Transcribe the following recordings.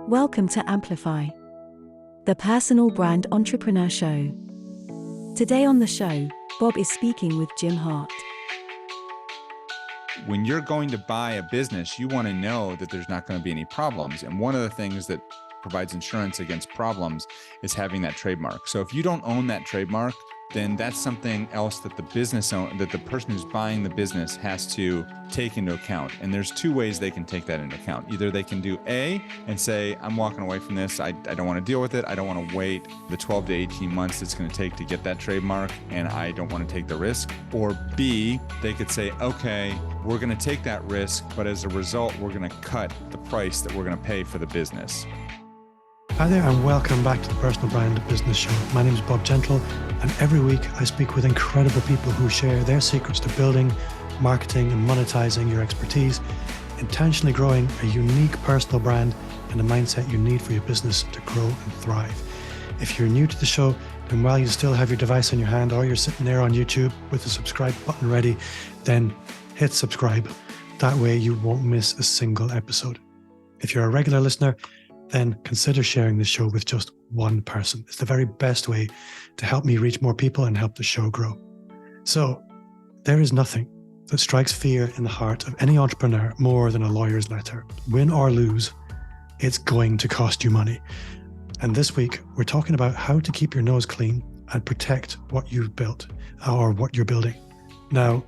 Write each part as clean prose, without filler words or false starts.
Welcome to Amplify, the Personal Brand Entrepreneur Show. Today on the show, Bob is speaking with Jim Hart. When you're going to buy a business, you want to know that there's not going to be any problems. And one of the things that provides insurance against problems is having that trademark. So if you don't own that trademark, then that's something else that the person who's buying the business has to take into account. And there's two ways they can take that into account. Either they can do A and say, I'm walking away from this. I don't want to deal with it. I don't want to wait the 12 to 18 months it's going to take to get that trademark, and I don't want to take the risk. Or B, they could say, okay, we're going to take that risk, but as a result, we're going to cut the price that we're going to pay for the business. Hi there and welcome back to the Personal Brand Business Show. My name is Bob Gentle, and every week I speak with incredible people who share their secrets to building, marketing and monetizing your expertise, intentionally growing a unique personal brand and a mindset you need for your business to grow and thrive. If you're new to the show, then while you still have your device in your hand or you're sitting there on YouTube with the subscribe button ready, then hit subscribe. That way you won't miss a single episode. If you're a regular listener, then consider sharing the show with just one person. It's the very best way to help me reach more people and help the show grow. So there is nothing that strikes fear in the heart of any entrepreneur more than a lawyer's letter. Win or lose, it's going to cost you money. And this week, we're talking about how to keep your nose clean and protect what you've built or what you're building. Now,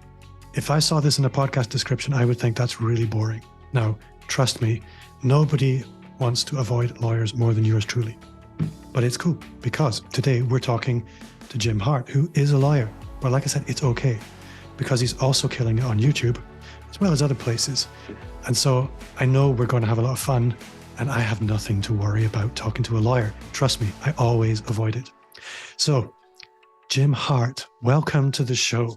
if I saw this in a podcast description, I would think that's really boring. Now, trust me, nobody wants to avoid lawyers more than yours truly. But it's cool because today we're talking to Jim Hart, who is a lawyer. But like I said, it's okay because he's also killing it on YouTube as well as other places. And so I know we're going to have a lot of fun, and I have nothing to worry about talking to a lawyer. Trust me, I always avoid it. So Jim Hart, welcome to the show.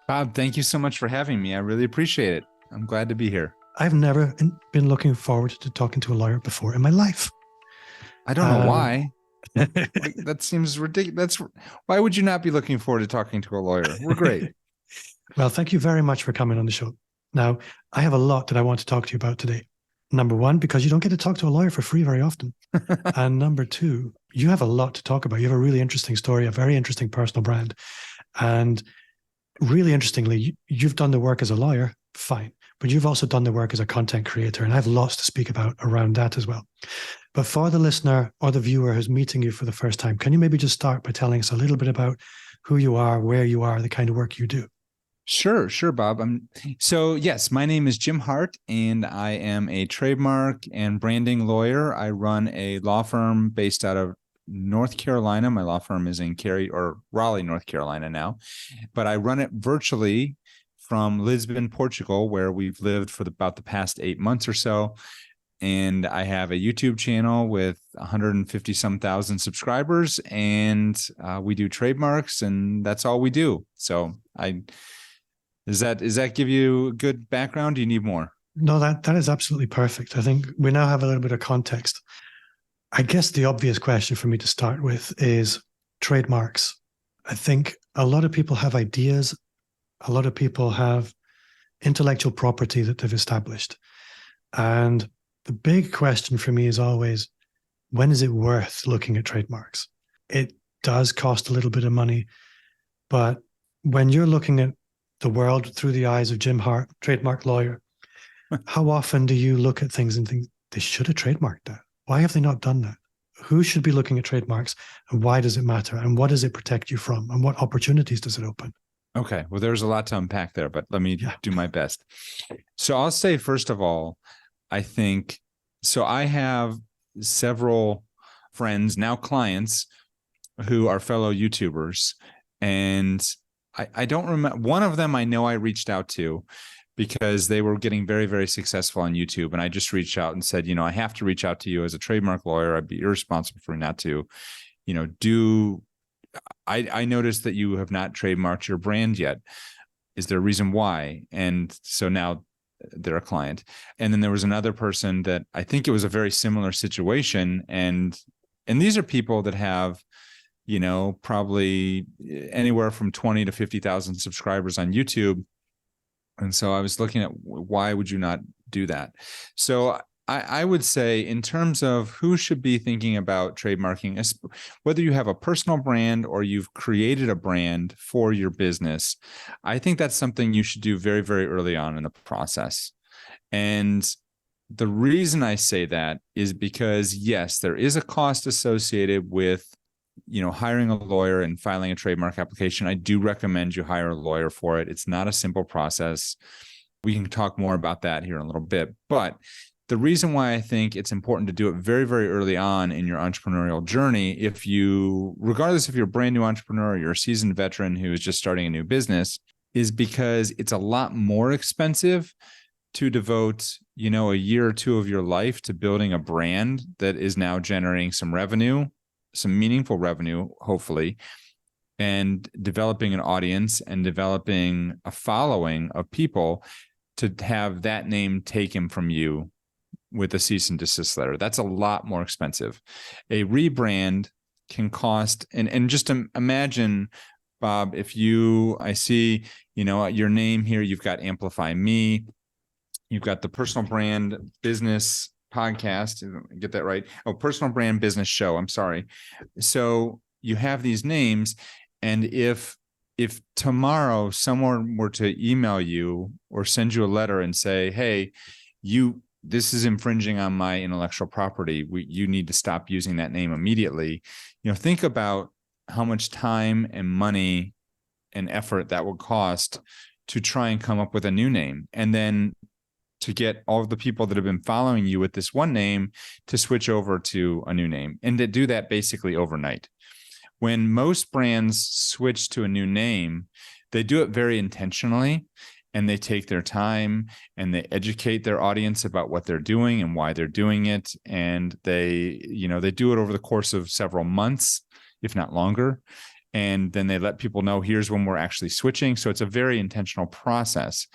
Bob, thank you so much for having me. I really appreciate it. I'm glad to be here. I've never been looking forward to talking to a lawyer before in my life. I don't know why. That seems ridiculous. Why would you not be looking forward to talking to a lawyer? We're great. Well, thank you very much for coming on the show. Now, I have a lot that I want to talk to you about today. Number one, because you don't get to talk to a lawyer for free very often. And number two, you have a lot to talk about. You have a really interesting story, a very interesting personal brand. And really interestingly, you've done the work as a lawyer, fine. But you've also done the work as a content creator, and I have lots to speak about around that as well. But for the listener or the viewer who's meeting you for the first time, can you maybe just start by telling us a little bit about who you are, where you are, the kind of work you do? Sure, Bob. So yes, my name is Jim Hart, and I am a trademark and branding lawyer. I run a law firm based out of North Carolina. My law firm is in Raleigh, North Carolina now, but I run it virtually from Lisbon, Portugal, where we've lived for about the past 8 months or so. And I have a YouTube channel with 150 some thousand subscribers, and we do trademarks, and that's all we do. So does that give you a good background? Do you need more? No, that is absolutely perfect. I think we now have a little bit of context. I guess the obvious question for me to start with is trademarks. I think a lot of people have ideas. A lot of people have intellectual property that they've established. And the big question for me is always, when is it worth looking at trademarks? It does cost a little bit of money, but when you're looking at the world through the eyes of Jim Hart, trademark lawyer, how often do you look at things and think, they should have trademarked that? Why have they not done that? Who should be looking at trademarks, and why does it matter? And what does it protect you from? And what opportunities does it open? Okay. Well, there's a lot to unpack there, but let me do my best. So I'll say, first of all, I think, so I have several friends, now clients, who are fellow YouTubers. And I don't remember, one of them I know I reached out to because they were getting very, very successful on YouTube. And I just reached out and said, I have to reach out to you as a trademark lawyer. I'd be irresponsible for not to, I noticed that you have not trademarked your brand yet. Is there a reason why? And so now they're a client. And then there was another person that I think it was a very similar situation. And these are people that have, probably anywhere from 20 to 50,000 subscribers on YouTube. And so I was looking at, why would you not do that? So I would say in terms of who should be thinking about trademarking, whether you have a personal brand or you've created a brand for your business, I think that's something you should do very, very early on in the process. And the reason I say that is because, yes, there is a cost associated with, hiring a lawyer and filing a trademark application. I do recommend you hire a lawyer for it. It's not a simple process. We can talk more about that here in a little bit. But the reason why I think it's important to do it very, very early on in your entrepreneurial journey, regardless if you're a brand new entrepreneur or you're a seasoned veteran who is just starting a new business, is because it's a lot more expensive to devote, a year or two of your life to building a brand that is now generating some revenue, some meaningful revenue, hopefully, and developing an audience and developing a following of people to have that name taken from you with a cease and desist letter. That's a lot more expensive. A rebrand can cost, and just imagine, Bob, I see, your name here, you've got Amplify Me, you've got the personal brand business podcast, get that right? Oh, personal brand business show. I'm sorry. So you have these names, and if tomorrow someone were to email you or send you a letter and say, hey, this is infringing on my intellectual property, you need to stop using that name immediately. Think about how much time and money and effort that would cost to try and come up with a new name, and then to get all of the people that have been following you with this one name to switch over to a new name, and to do that basically overnight. When most brands switch to a new name, they do it very intentionally, and they take their time and they educate their audience about what they're doing and why they're doing it. And they do it over the course of several months, if not longer. And then they let people know, here's when we're actually switching. So it's a very intentional process.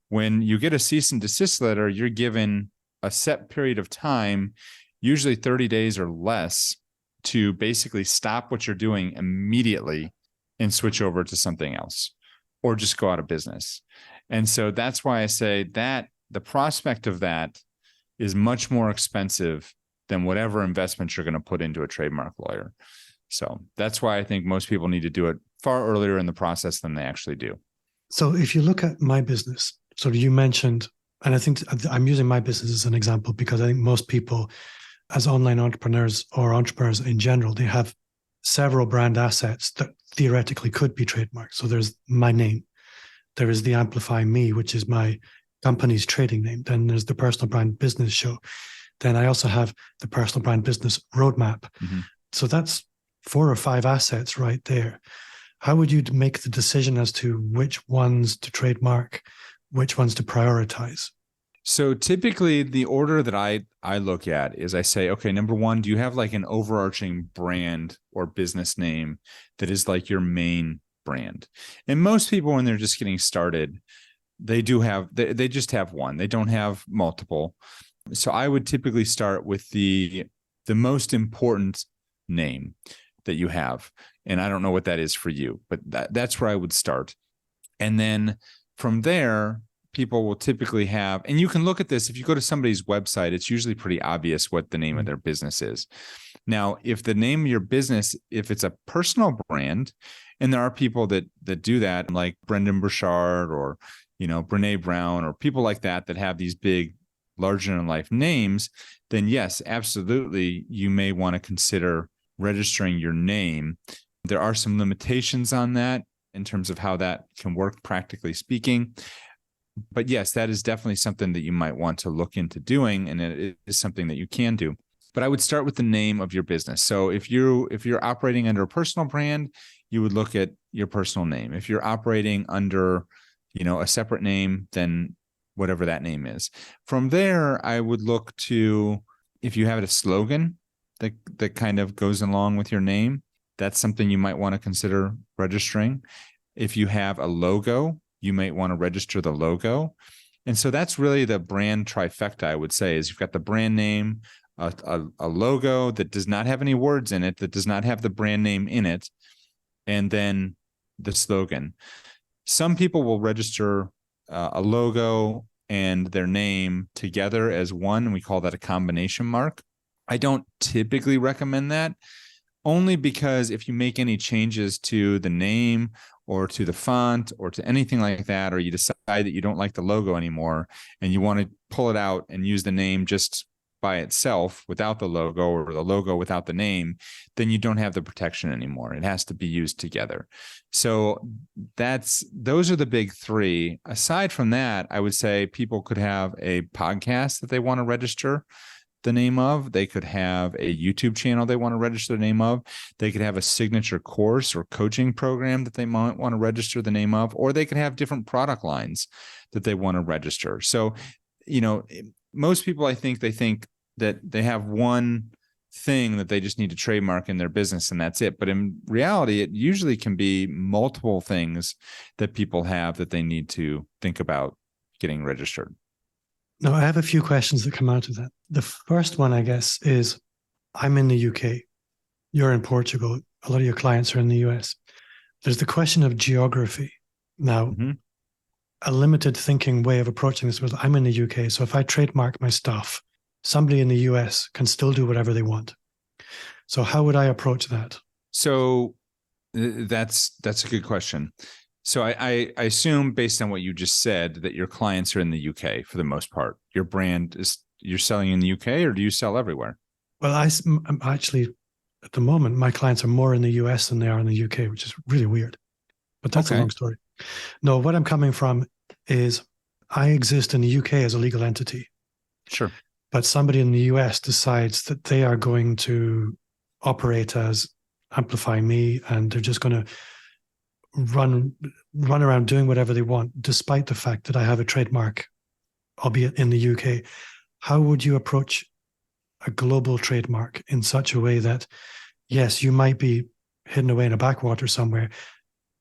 When you get a cease and desist letter, you're given a set period of time, usually 30 days or less, to basically stop what you're doing immediately and switch over to something else, or just go out of business. And so that's why I say that the prospect of that is much more expensive than whatever investment you're going to put into a trademark lawyer. So that's why I think most people need to do it far earlier in the process than they actually do. So if you look at my business, so you mentioned, and I think I'm using my business as an example because I think most people as online entrepreneurs or entrepreneurs in general, they have several brand assets that theoretically could be trademarked. So there's my name. There is the Amplify Me, which is my company's trading name. Then there's the Personal Brand Business Show. Then I also have the Personal Brand Business Roadmap. Mm-hmm. So that's 4 or 5 assets right there. How would you make the decision as to which ones to trademark, which ones to prioritize? So typically the order that I look at is I say, okay, number one, do you have like an overarching brand or business name that is like your main brand? And most people, when they're just getting started, they just have one. They don't have multiple. So I would typically start with the most important name that you have. And I don't know what that is for you, but that's where I would start. And then from there, people will typically have, and you can look at this, if you go to somebody's website, it's usually pretty obvious what the name of their business is. Now, if the name of your business, if it's a personal brand, and there are people that do that, like Brendan Burchard or, Brene Brown or people like that have these big, larger than life names, then yes, absolutely, you may want to consider registering your name. There are some limitations on that in terms of how that can work, practically speaking. But yes, that is definitely something that you might want to look into doing, and it is something that you can do. But I would start with the name of your business. So if you're operating under a personal brand, you would look at your personal name. If you're operating under, a separate name, then whatever that name is. From there, I would look to, if you have a slogan that kind of goes along with your name, that's something you might want to consider registering. If you have a logo, you might want to register the logo. And so that's really the brand trifecta, I would say, is you've got the brand name, a logo that does not have any words in it, that does not have the brand name in it, and then the slogan. Some people will register a logo and their name together as one. We call that a combination mark. I don't typically recommend that, only because if you make any changes to the name or to the font or to anything like that, or you decide that you don't like the logo anymore and you want to pull it out and use the name just by itself without the logo, or the logo without the name, then you don't have the protection anymore. It has to be used together. So those are the big three. Aside from that, I would say people could have a podcast that they want to register the name of. They could have a YouTube channel they want to register the name of. They could have a signature course or coaching program that they might want to register the name of, or they could have different product lines that they want to register. So, most people, I think, they think that they have one thing that they just need to trademark in their business and that's it. But in reality, it usually can be multiple things that people have that they need to think about getting registered. Now, I have a few questions that come out of that. The first one, I guess, is I'm in the UK. You're in Portugal. A lot of your clients are in the US. There's the question of geography. Now, a limited thinking way of approaching this was I'm in the UK. So if I trademark my stuff, somebody in the US can still do whatever they want. So how would I approach that? So that's a good question. So I assume, based on what you just said, that your clients are in the UK for the most part. Your brand you're selling in the UK, or do you sell everywhere? Well, I'm actually, at the moment, my clients are more in the US than they are in the UK, which is really weird. But that's a long story. No, what I'm coming from is I exist in the UK as a legal entity. Sure. But somebody in the US decides that they are going to operate as Amplify Me, and they're just going to run around doing whatever they want, despite the fact that I have a trademark, albeit in the UK. How would you approach a global trademark in such a way that, yes, you might be hidden away in a backwater somewhere,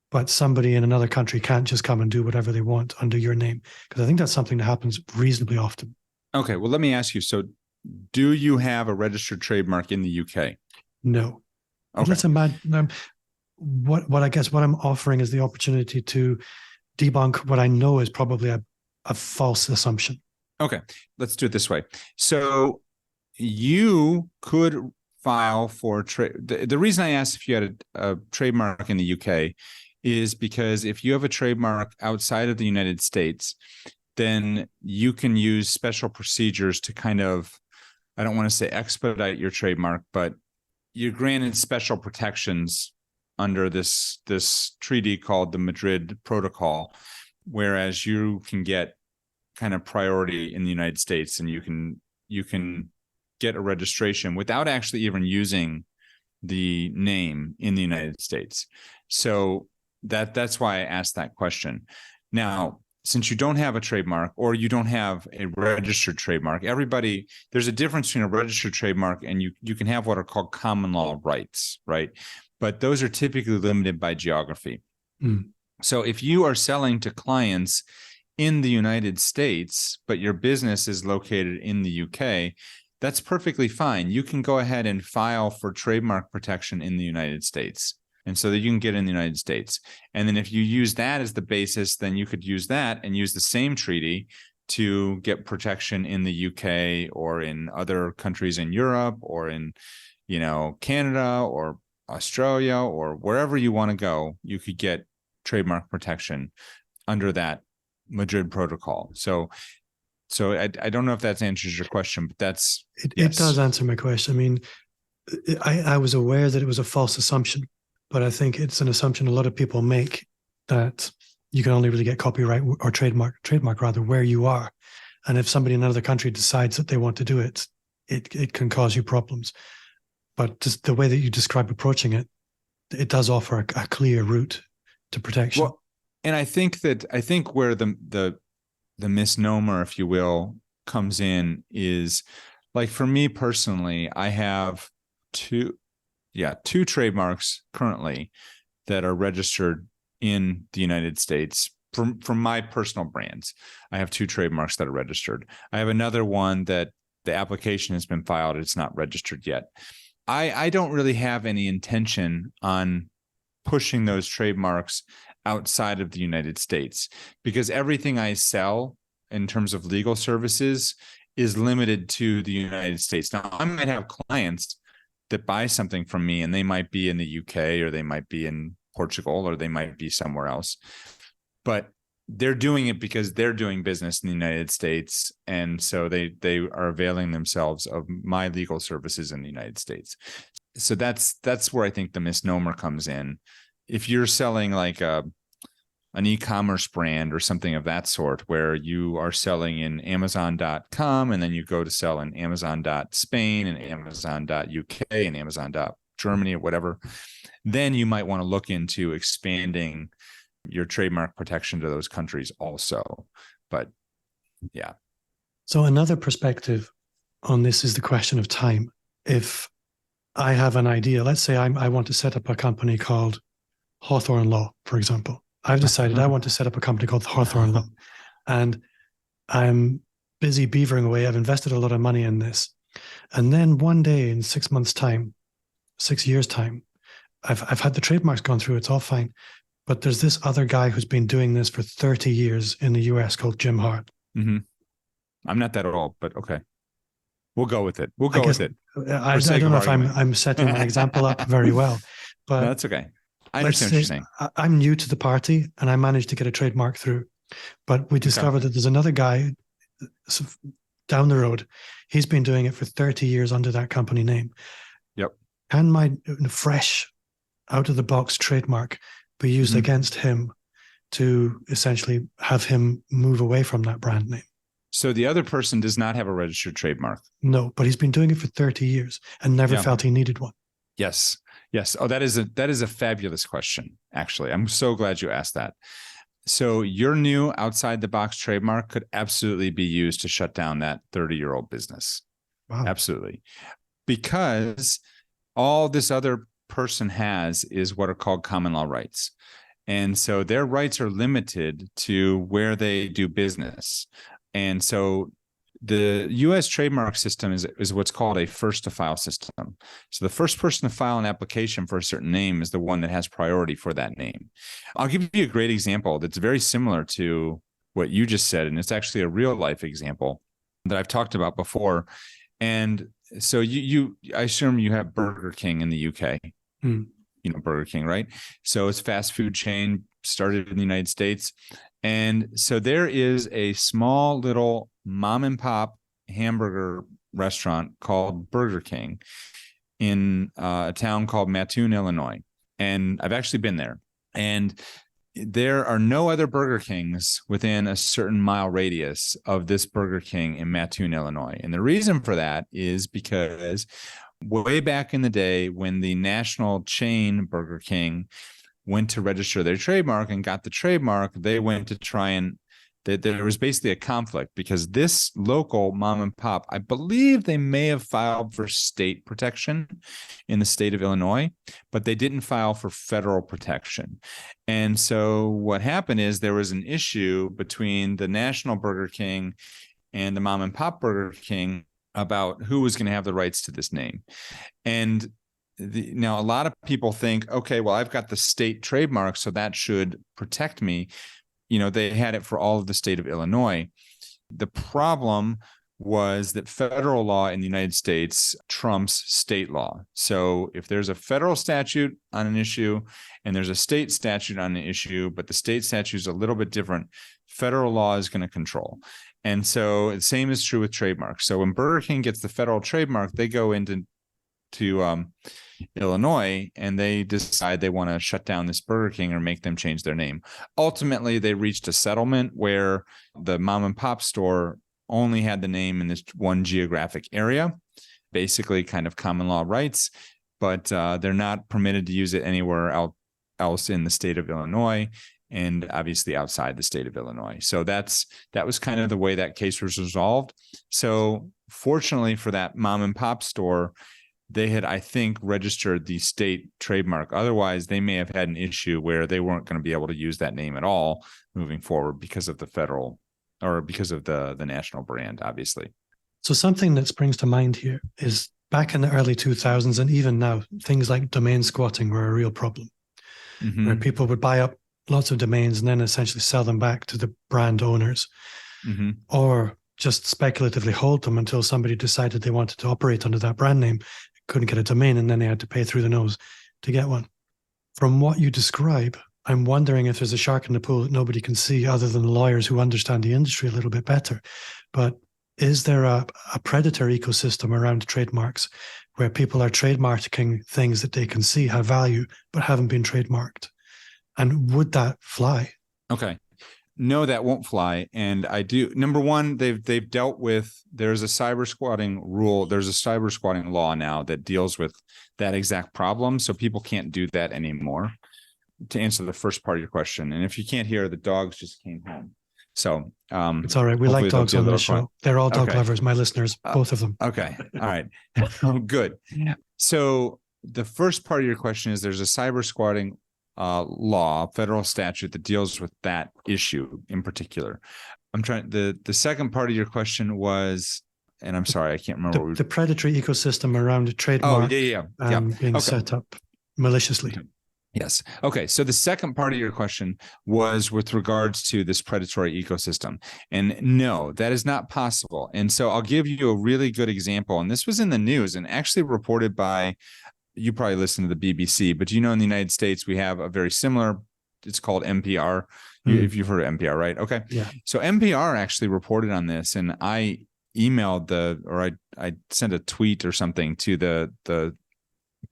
but somebody in another country can't just come and do whatever they want under your name? Because I think that's something that happens reasonably often. Okay, well, let me ask you. So do you have a registered trademark in the UK? No. Okay. Let's imagine, what I guess what I'm offering is the opportunity to debunk what I know is probably a false assumption. Okay, let's do it this way. So you could file for trade. The reason I asked if you had a trademark in the UK is because if you have a trademark outside of the United States, then you can use special procedures to kind of, I don't want to say expedite your trademark, but you're granted special protections under this treaty called the Madrid Protocol, whereas you can get kind of priority in the United States, and you can get a registration without actually even using the name in the United States. So that's why I asked that question. Now, since you don't have a trademark, or you don't have a registered trademark, there's a difference between a registered trademark and you can have what are called common law rights, right? But those are typically limited by geography. So if you are selling to clients in the United States, but your business is located in the UK, that's perfectly fine. You can go ahead and file for trademark protection in the United States. And so that you can get in the United States. And then if you use that as the basis, then you could use that and use the same treaty to get protection in the UK or in other countries in Europe or in, Canada or Australia or wherever you want to go. You could get trademark protection under that Madrid Protocol. So I don't know if that answers your question, but yes. It does answer my question. I mean, I was aware that it was a false assumption, but I think it's an assumption a lot of people make, that you can only really get copyright or trademark rather, where you are. And if somebody in another country decides that they want to do it, it can cause you problems. But just the way that you describe approaching it, it does offer a clear route to protection. Well, and I think where the misnomer, if you will, comes in is, like, for me personally, I have two trademarks currently that are registered in the United States from my personal brands. I have two trademarks that are registered. I have another one that the application has been filed. It's not registered yet. I don't really have any intention on pushing those trademarks outside of the United States, because everything I sell in terms of legal services is limited to the United States. Now, I might have clients that buy something from me, and they might be in the UK, or they might be in Portugal, or they might be somewhere else, but they're doing it because they're doing business in the United States. And so they are availing themselves of my legal services in the United States. So that's where I think the misnomer comes in. If you're selling like an e-commerce brand or something of that sort, where you are selling in Amazon.com, and then you go to sell in Amazon.Spain and Amazon.UK and Amazon.Germany or whatever, then you might want to look into expanding your trademark protection to those countries also. But yeah. So another perspective on this is the question of time. If I have an idea, let's say I want to set up a company called Hawthorne Law, for example. I've decided I want to set up a company called Hawthorne Law, and I'm busy beavering away. I've invested a lot of money in this. And then one day in 6 months' time, 6 years' time, I've had the trademarks gone through. It's all fine. But there's this other guy who's been doing this for 30 years in the US called Jim Hart. Mm-hmm. I'm not that old, but okay. We'll go with it. We'll go with it. I don't know if I'm setting my example up very well, but no, that's okay. I understand what you're saying. I'm new to the party, and I managed to get a trademark through. But we discovered that there's another guy down the road. He's been doing it for 30 years under that company name. Yep. Can my fresh, out-of-the-box trademark be used against him to essentially have him move away from that brand name? So the other person does not have a registered trademark. No, but he's been doing it for 30 years and never felt he needed one. Yes. Oh, that is a fabulous question, actually. I'm so glad you asked that. So your new outside the box trademark could absolutely be used to shut down that 30-year-old business. Wow. Absolutely. Because all this other person has is what are called common law rights. And so their rights are limited to where they do business. And so the U.S. trademark system is what's called a first to file system. So the first person to file an application for a certain name is the one that has priority for that name. I'll give you a great example that's very similar to what you just said, and it's actually a real life example that I've talked about before. And so I assume you have Burger King in the UK. You know Burger King, right? So it's a fast food chain, started in the United States. And so there is a small little mom and pop hamburger restaurant called Burger King in a town called Mattoon, Illinois. And I've actually been there. And there are no other Burger Kings within a certain mile radius of this Burger King in Mattoon, Illinois. And the reason for that is because way back in the day, when the national chain Burger King went to register their trademark and got the trademark, they went to try and there was basically a conflict because this local mom and pop, I believe they may have filed for state protection in the state of Illinois, but they didn't file for federal protection. And so what happened is there was an issue between the national Burger King and the mom and pop Burger King about who was going to have the rights to this name. And now a lot of people think, okay, well, I've got the state trademark, so that should protect me. You know, they had it for all of the state of Illinois. The problem was that federal law in the United States trumps state law. So if there's a federal statute on an issue and there's a state statute on an issue, but the state statute is a little bit different, federal law is going to control. And so the same is true with trademarks. So when Burger King gets the federal trademark, they go into Illinois and they decide they want to shut down this Burger King or make them change their name. Ultimately, they reached a settlement where the mom and pop store only had the name in this one geographic area, basically kind of common law rights, but they're not permitted to use it anywhere else in the state of Illinois and obviously outside the state of Illinois. So that was kind of the way that case was resolved. So fortunately for that mom and pop store, they had, I think, registered the state trademark. Otherwise, they may have had an issue where they weren't going to be able to use that name at all moving forward because of the federal or because of the national brand, obviously. So something that springs to mind here is back in the early 2000s and even now, things like domain squatting were a real problem, where people would buy up lots of domains and then essentially sell them back to the brand owners. Mm-hmm. or just speculatively hold them until somebody decided they wanted to operate under that brand name, couldn't get a domain, and then they had to pay through the nose to get one. From what you describe, I'm wondering if there's a shark in the pool that nobody can see other than lawyers who understand the industry a little bit better. But is there a predator ecosystem around trademarks where people are trademarking things that they can see have value but haven't been trademarked? And would that fly? Okay. No, that won't fly. And I do. Number one, they've dealt with, there's a cyber squatting rule. There's a cyber squatting law now that deals with that exact problem. So people can't do that anymore. To answer the first part of your question. And if you can't hear, the dogs just came home. So it's all right. We like dogs on this show. They're all dog lovers, my listeners, both of them. Okay. All right. Oh, good. So the first part of your question is there's a cyber squatting law, federal statute that deals with that issue in particular. The second part of your question was, and I'm sorry, I can't remember. The predatory ecosystem around a trademark being set up maliciously. Yes. Okay. So the second part of your question was with regards to this predatory ecosystem. And no, that is not possible. And so I'll give you a really good example. And this was in the news and actually reported by, you probably listen to the BBC, but in the United States, we have a very similar, it's called NPR. If you've heard of NPR, right? Okay. Yeah. So NPR actually reported on this, and I emailed I sent a tweet or something to the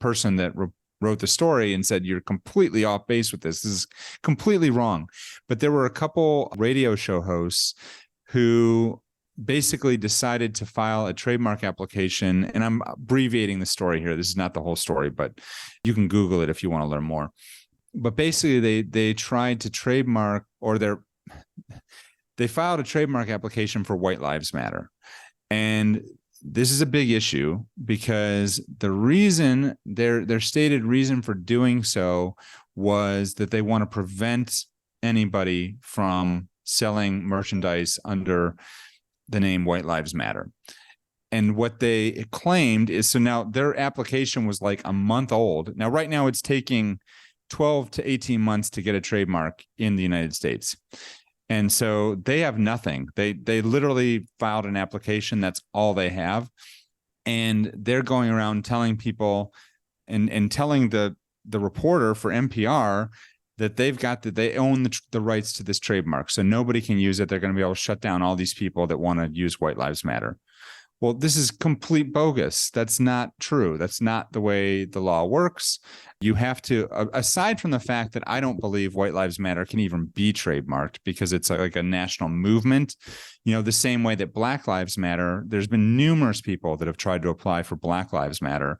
person that wrote the story and said, you're completely off base with this. This is completely wrong. But there were a couple radio show hosts who basically decided to file a trademark application. And I'm abbreviating the story here. This is not the whole story, but you can Google it if you want to learn more. But basically they tried to trademark, or they filed a trademark application for White Lives Matter. And this is a big issue because the reason, their stated reason for doing so was that they want to prevent anybody from selling merchandise under the name White Lives Matter. And what they claimed is, so now their application was like a month old. Now, right now it's taking 12 to 18 months to get a trademark in the United States. And so they have nothing. They literally filed an application. That's all they have. And they're going around telling people and telling the reporter for NPR that they own the rights to this trademark. So nobody can use it. They're going to be able to shut down all these people that want to use White Lives Matter. Well, this is complete bogus. That's not true. That's not the way the law works. You have to, aside from the fact that I don't believe White Lives Matter can even be trademarked because it's like a national movement, the same way that Black Lives Matter, there's been numerous people that have tried to apply for Black Lives Matter,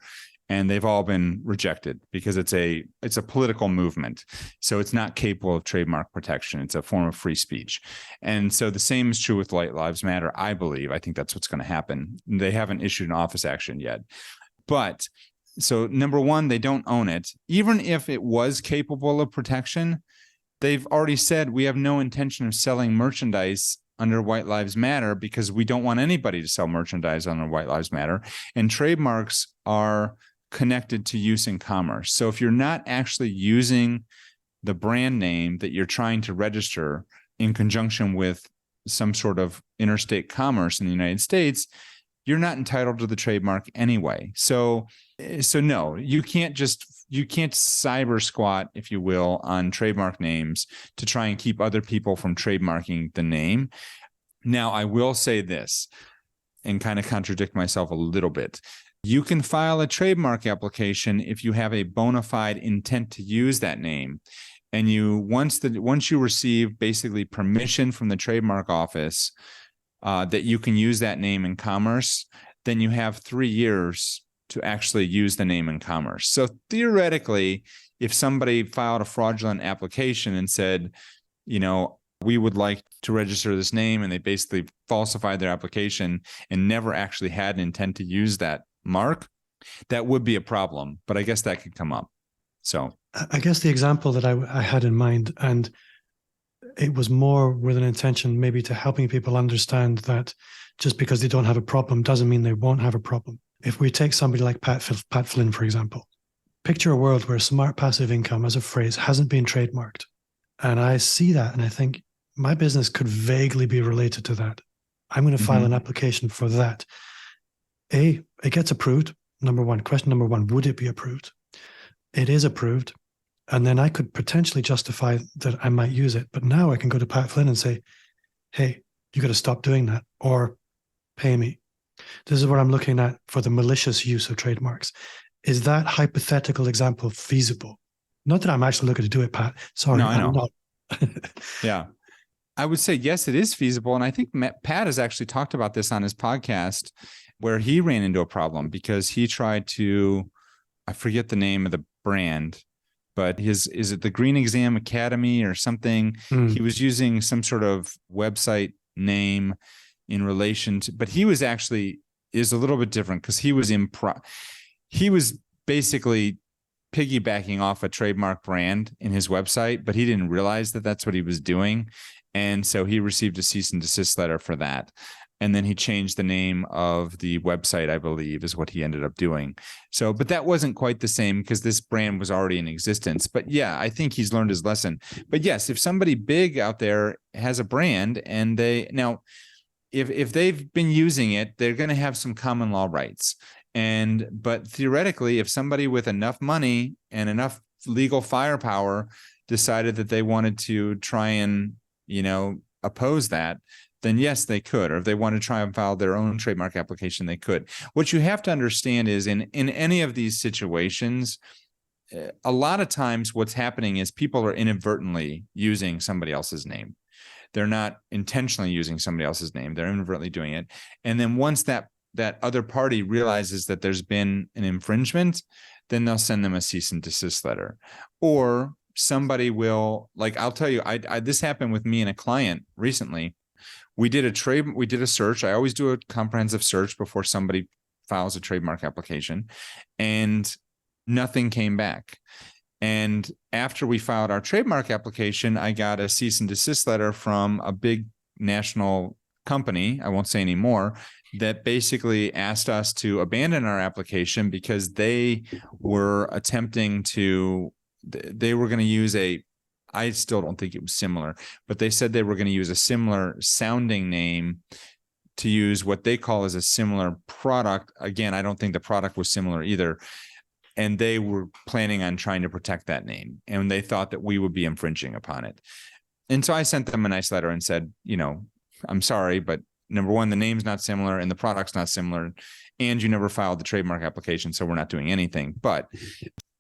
and they've all been rejected because it's a political movement. So it's not capable of trademark protection. It's a form of free speech. And so the same is true with White Lives Matter, I believe. I think that's what's going to happen. They haven't issued an office action yet. But so number one, they don't own it. Even if it was capable of protection, they've already said we have no intention of selling merchandise under White Lives Matter because we don't want anybody to sell merchandise under White Lives Matter. And trademarks are connected to use in commerce. So if you're not actually using the brand name that you're trying to register in conjunction with some sort of interstate commerce in the United States, you're not entitled to the trademark anyway. So no, you can't cyber squat, if you will, on trademark names to try and keep other people from trademarking the name. Now, I will say this and kind of contradict myself a little bit. You can file a trademark application if you have a bona fide intent to use that name. And once you receive basically permission from the trademark office that you can use that name in commerce, then you have 3 years to actually use the name in commerce. So theoretically, if somebody filed a fraudulent application and said, we would like to register this name, and they basically falsified their application and never actually had an intent to use that mark, that would be a problem. But I guess that could come up. So I guess the example that I had in mind, and it was more with an intention maybe to helping people understand that just because they don't have a problem doesn't mean they won't have a problem. If we take somebody like Pat Flynn, for example, picture a world where smart passive income as a phrase hasn't been trademarked. And I see that and I think my business could vaguely be related to that. I'm going to file an application for that. It gets approved. Number one, question number one, would it be approved? It is approved. And then I could potentially justify that I might use it. But now I can go to Pat Flynn and say, hey, you got to stop doing that, or pay me. This is what I'm looking at for the malicious use of trademarks. Is that hypothetical example feasible? Not that I'm actually looking to do it, Pat. Sorry, No, I know. I'm not. Yeah. I would say, yes, it is feasible. And I think Pat has actually talked about this on his podcast where he ran into a problem because he tried to, I forget the name of the brand, but is it the Green Exam Academy or something? He was using some sort of website name in relation to, but he was actually is a little bit different because he was basically piggybacking off a trademark brand in his website, but he didn't realize that that's what he was doing. And so he received a cease and desist letter for that. And then he changed the name of the website, I believe, is what he ended up doing. So, but that wasn't quite the same because this brand was already in existence. But yeah, I think he's learned his lesson. But yes, if somebody big out there has a brand and if they've been using it, they're going to have some common law rights. But theoretically, if somebody with enough money and enough legal firepower decided that they wanted to try and, oppose that, then yes, they could. Or if they want to try and file their own trademark application, they could. What you have to understand is in any of these situations, a lot of times what's happening is people are inadvertently using somebody else's name. They're not intentionally using somebody else's name. They're inadvertently doing it. And then once that other party realizes that there's been an infringement, then they'll send them a cease and desist letter. Or somebody will, like, I'll tell you, this happened with me and a client recently. We did a search. I always do a comprehensive search before somebody files a trademark application, and nothing came back. And after we filed our trademark application, I got a cease and desist letter from a big national company, I won't say any more, that basically asked us to abandon our application because they were attempting to, they were going to use I still don't think it was similar, but they said they were going to use a similar sounding name to use what they call as a similar product. Again, I don't think the product was similar either. And they were planning on trying to protect that name. And they thought that we would be infringing upon it. And so I sent them a nice letter and said, I'm sorry, but number one, the name's not similar and the product's not similar. And you never filed the trademark application, so we're not doing anything. But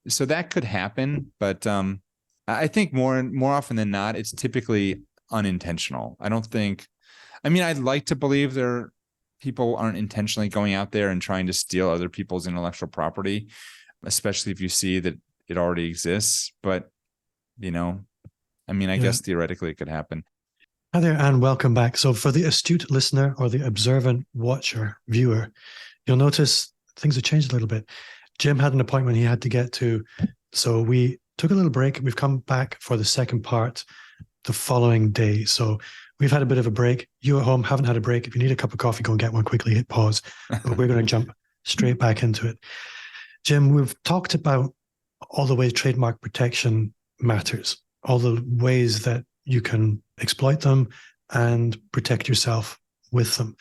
so that could happen. But I think more often than not, it's typically unintentional. I'd like to believe people aren't intentionally going out there and trying to steal other people's intellectual property, especially if you see that it already exists. But, I guess theoretically it could happen. Hi there, and welcome back. So for the astute listener or the observant watcher, viewer, you'll notice things have changed a little bit. Jim had an appointment he had to get to, so we took a little break. We've come back for the second part the following day. So we've had a bit of a break. You at home haven't had a break. If you need a cup of coffee, go and get one quickly, hit pause. But we're going to jump straight back into it. Jim, we've talked about all the ways trademark protection matters, all the ways that you can exploit them and protect yourself with them.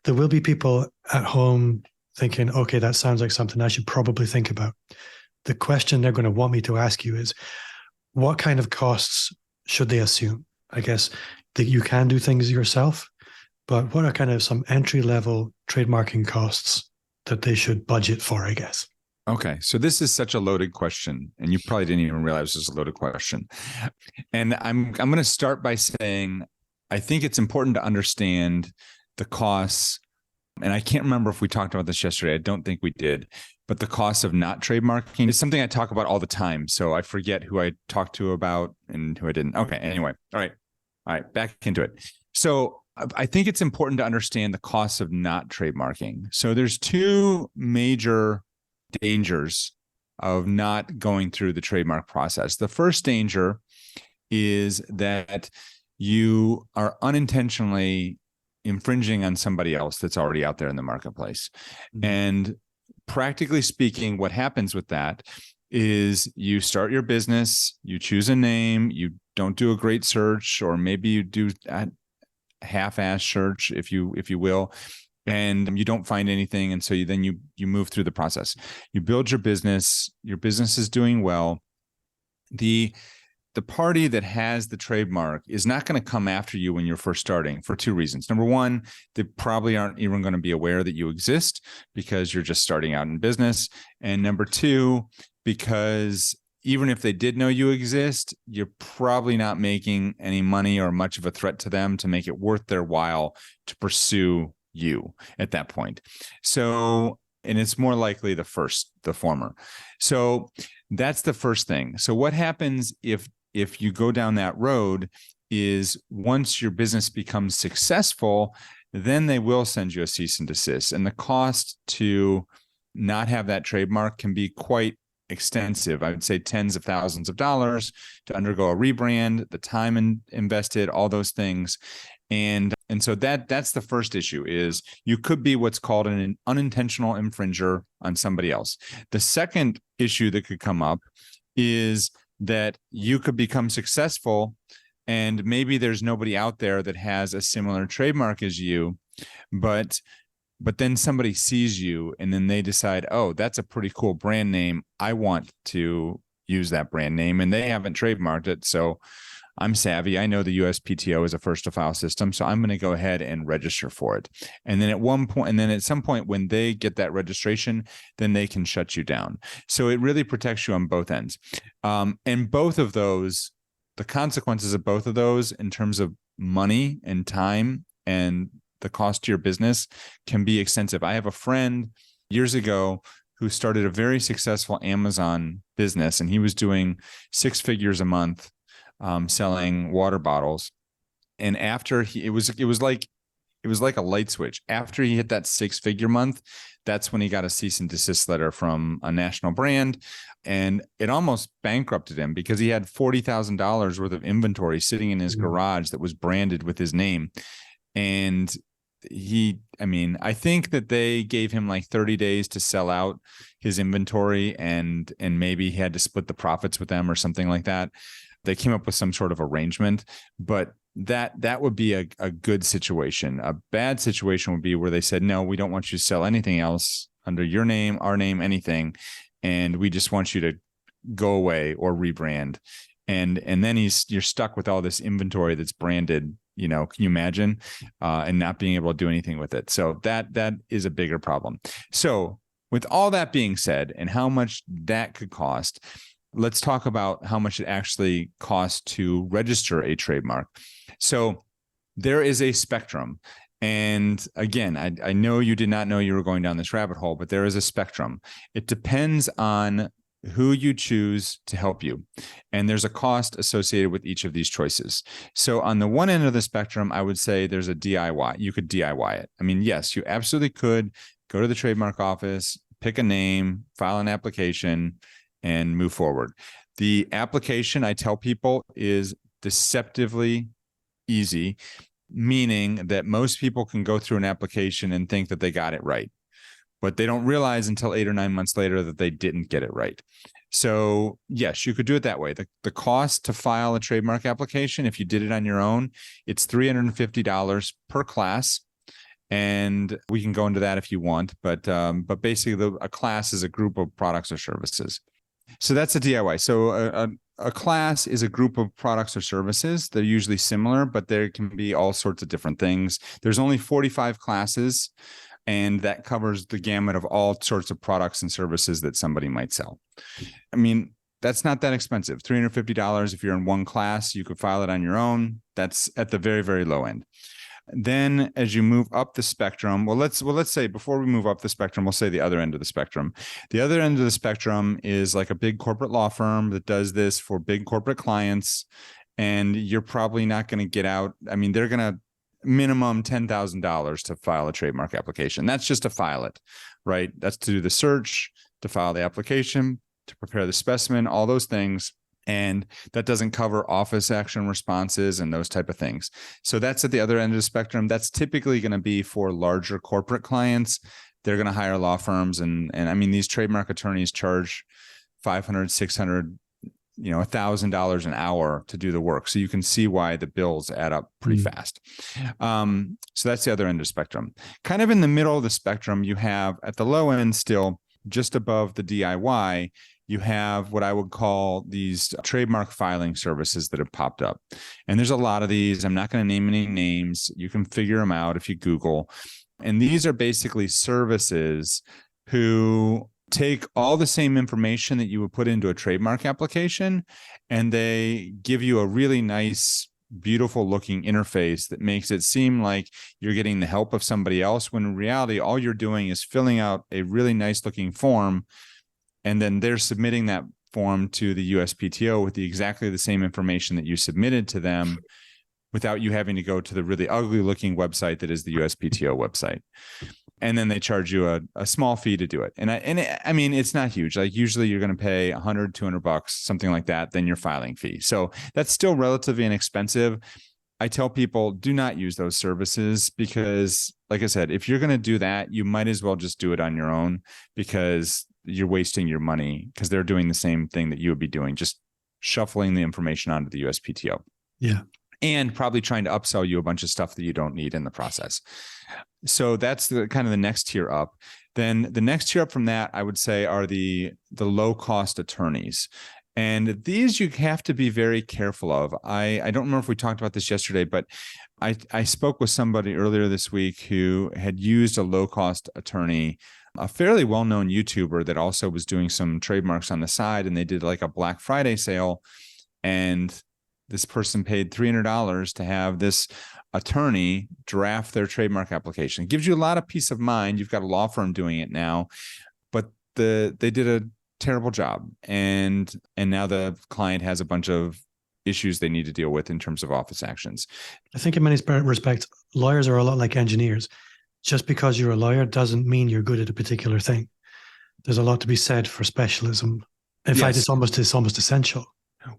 There will be people at home thinking, okay, that sounds like something I should probably think about. The question they're going to want me to ask you is, what kind of costs should they assume? I guess that you can do things yourself, but what are kind of some entry-level trademarking costs that they should budget for, I guess? Okay, so this is such a loaded question, and you probably didn't even realize this is a loaded question. And I'm going to start by saying, I think it's important to understand the costs. And I can't remember if we talked about this yesterday. I don't think we did. But the cost of not trademarking is something I talk about all the time. So I forget who I talked to about and who I didn't. Okay, anyway. All right, back into it. So I think it's important to understand the costs of not trademarking. So there's two major dangers of not going through the trademark process. The first danger is that you are unintentionally infringing on somebody else that's already out there in the marketplace. Mm-hmm. And practically speaking, what happens with that is you start your business, you choose a name, you don't do a great search, or maybe you do a half-ass search, if you will, and you don't find anything. And so you move through the process. You build your business is doing well. The party that has the trademark is not going to come after you when you're first starting for two reasons. Number one, they probably aren't even going to be aware that you exist because you're just starting out in business. And number two, because even if they did know you exist, you're probably not making any money or much of a threat to them to make it worth their while to pursue you at that point. So, and it's more likely the former. So that's the first thing. So what happens if you go down that road is, once your business becomes successful, then they will send you a cease and desist. And the cost to not have that trademark can be quite extensive. I would say tens of thousands of dollars to undergo a rebrand, the time invested, all those things. And so that's the first issue, is you could be what's called an unintentional infringer on somebody else. The second issue that could come up is that you could become successful and maybe there's nobody out there that has a similar trademark as you, but then somebody sees you and then they decide, oh, that's a pretty cool brand name. I want to use that brand name, and they haven't trademarked it. So I'm savvy. I know the USPTO is a first to file system, so I'm going to go ahead and register for it. And then at some point when they get that registration, then they can shut you down. So it really protects you on both ends. And both of those, the consequences of both of those in terms of money and time and the cost to your business can be extensive. I have a friend years ago who started a very successful Amazon business, and he was doing 6 figures a month selling water bottles. And after it was like a light switch. After he hit that 6-figure month, that's when he got a cease and desist letter from a national brand. And it almost bankrupted him because he had $40,000 worth of inventory sitting in his garage that was branded with his name. And I think that they gave him like 30 days to sell out his inventory, and maybe he had to split the profits with them or something like that. They came up with some sort of arrangement, but that would be a good situation. A bad situation would be where they said, no, we don't want you to sell anything else under your name, our name, anything. And we just want you to go away or rebrand. And then you're stuck with all this inventory that's branded, can you imagine? And not being able to do anything with it. So that is a bigger problem. So with all that being said, and how much that could cost, let's talk about how much it actually costs to register a trademark. So there is a spectrum. And again, I know you did not know you were going down this rabbit hole, but there is a spectrum. It depends on who you choose to help you. And there's a cost associated with each of these choices. So on the one end of the spectrum, I would say there's a DIY. You could DIY it. I mean, yes, you absolutely could go to the trademark office, pick a name, file an application, and move forward. The application, I tell people, is deceptively easy, meaning that most people can go through an application and think that they got it right, but they don't realize until 8 or 9 months later that they didn't get it right. So yes, you could do it that way. The cost to file a trademark application, if you did it on your own, it's $350 per class. And we can go into that if you want, but basically a class is a group of products or services. So that's a DIY. So a class is a group of products or services. They're usually similar, but there can be all sorts of different things. There's only 45 classes, and that covers the gamut of all sorts of products and services that somebody might sell. I mean, that's not that expensive. $350 if you're in one class, you could file it on your own. That's at the very, very low end. Then as you move up the spectrum, let's say before we move up the spectrum, we'll say the other end of the spectrum. The other end of the spectrum is like a big corporate law firm that does this for big corporate clients. And you're probably not going to get out. I mean, they're going to minimum $10,000 to file a trademark application. That's just to file it, right? That's to do the search, to file the application, to prepare the specimen, all those things. And that doesn't cover office action responses and those type of things. So that's at the other end of the spectrum. That's typically going to be for larger corporate clients. They're going to hire law firms. And I mean, these trademark attorneys charge $500, $600, $1,000 an hour to do the work. So you can see why the bills add up pretty fast. So that's the other end of the spectrum. Kind of in the middle of the spectrum, you have at the low end still, just above the DIY, you have what I would call these trademark filing services that have popped up. And there's a lot of these. I'm not going to name any names. You can figure them out if you Google. And these are basically services who take all the same information that you would put into a trademark application, and they give you a really nice, beautiful looking interface that makes it seem like you're getting the help of somebody else, when in reality, all you're doing is filling out a really nice looking form, and then they're submitting that form to the USPTO with exactly the same information that you submitted to them, without you having to go to the really ugly looking website that is the USPTO website. And then they charge you a small fee to do it. And I mean, it's not huge. Like usually you're going to pay $100, $200, something like that, then your filing fee. So that's still relatively inexpensive. I tell people, do not use those services because, like I said, if you're going to do that, you might as well just do it on your own, because you're wasting your money, because they're doing the same thing that you would be doing, just shuffling the information onto the USPTO. Yeah. And probably trying to upsell you a bunch of stuff that you don't need in the process. So that's the kind of the next tier up. Then the next tier up from that, I would say, are the low cost attorneys. And these you have to be very careful of. I don't remember if we talked about this yesterday, but I spoke with somebody earlier this week who had used a low cost attorney, a fairly well-known YouTuber that also was doing some trademarks on the side. And they did like a Black Friday sale, and this person paid $300 to have this attorney draft their trademark application. It gives you a lot of peace of mind. You've got a law firm doing it now, but they did a terrible job. And now the client has a bunch of issues they need to deal with in terms of office actions. I think in many respects, lawyers are a lot like engineers. Just because you're a lawyer doesn't mean you're good at a particular thing. There's a lot to be said for specialism. In fact, it's almost essential.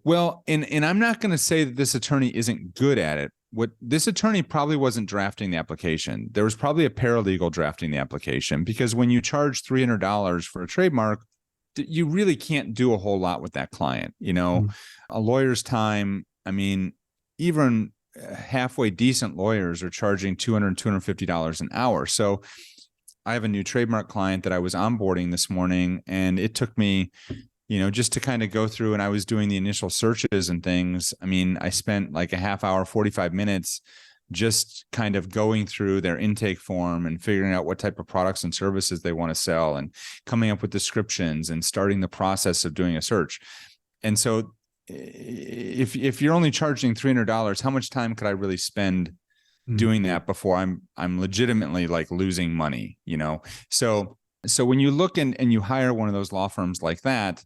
Well, and I'm not going to say that this attorney isn't good at it. What this attorney probably wasn't drafting the application. There was probably a paralegal drafting the application, because when you charge $300 for a trademark, you really can't do a whole lot with that client. A lawyer's time, I mean, even halfway decent lawyers are charging $200, $250 an hour. So I have a new trademark client that I was onboarding this morning, and it took me just to kind of go through, and I was doing the initial searches and things. I mean, I spent like a half hour, 45 minutes just kind of going through their intake form and figuring out what type of products and services they want to sell, and coming up with descriptions and starting the process of doing a search. And so if you're only charging $300, how much time could I really spend doing that before I'm legitimately like losing money, So when you look and you hire one of those law firms like that,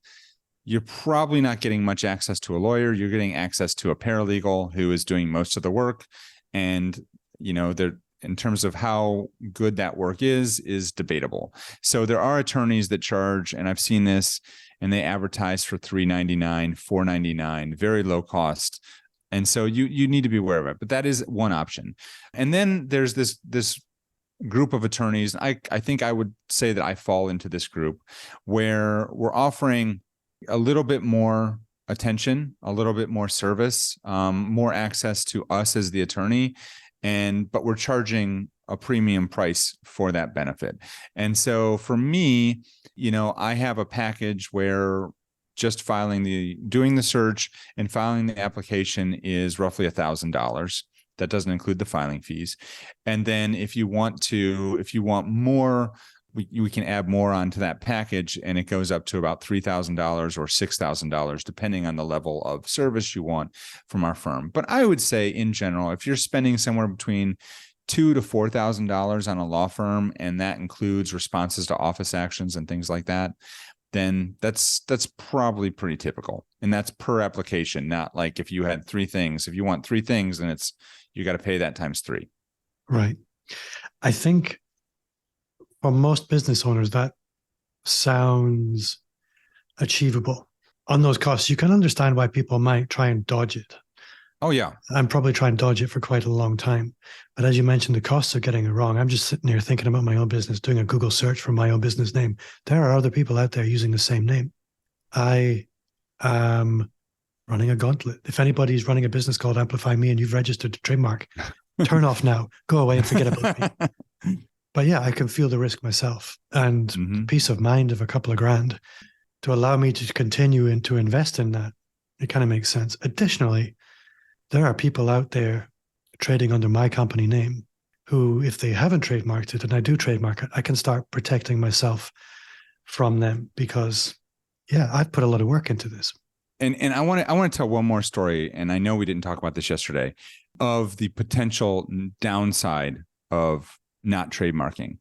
you're probably not getting much access to a lawyer. You're getting access to a paralegal who is doing most of the work. And, they're, in terms of how good that work is debatable. So there are attorneys that charge, and I've seen this, and they advertise for $399, $499, very low cost. And so you need to be aware of it. But that is one option. And then there's this group of attorneys. I think I would say that I fall into this group, where we're offering a little bit more attention, a little bit more service, more access to us as the attorney, but we're charging a premium price for that benefit. And so for me, I have a package where just doing the search and filing the application is roughly $1,000. That doesn't include the filing fees. And then if you want more, we can add more onto that package, and it goes up to about $3,000 or $6,000, depending on the level of service you want from our firm. But I would say in general, if you're spending somewhere between $2,000 to $4,000 on a law firm, and that includes responses to office actions and things like that, then that's probably pretty typical. And that's per application, not like if you had three things. If you want three things, then you got to pay that times three. Right. I think for most business owners, that sounds achievable. On those costs, you can understand why people might try and dodge it. Oh, yeah. I'm probably trying to dodge it for quite a long time. But as you mentioned, the costs are getting it wrong. I'm just sitting here thinking about my own business, doing a Google search for my own business name. There are other people out there using the same name. I am running a gauntlet. If anybody's running a business called Amplify Me and you've registered a trademark, turn off now, go away and forget about me. But yeah, I can feel the risk myself, and the peace of mind of a couple of grand to allow me to continue and to invest in that. It kind of makes sense. Additionally, there are people out there trading under my company name who, if they haven't trademarked it and I do trademark it, I can start protecting myself from them because, yeah, I've put a lot of work into this. And I want to tell one more story, and I know we didn't talk about this yesterday, of the potential downside of not trademarking.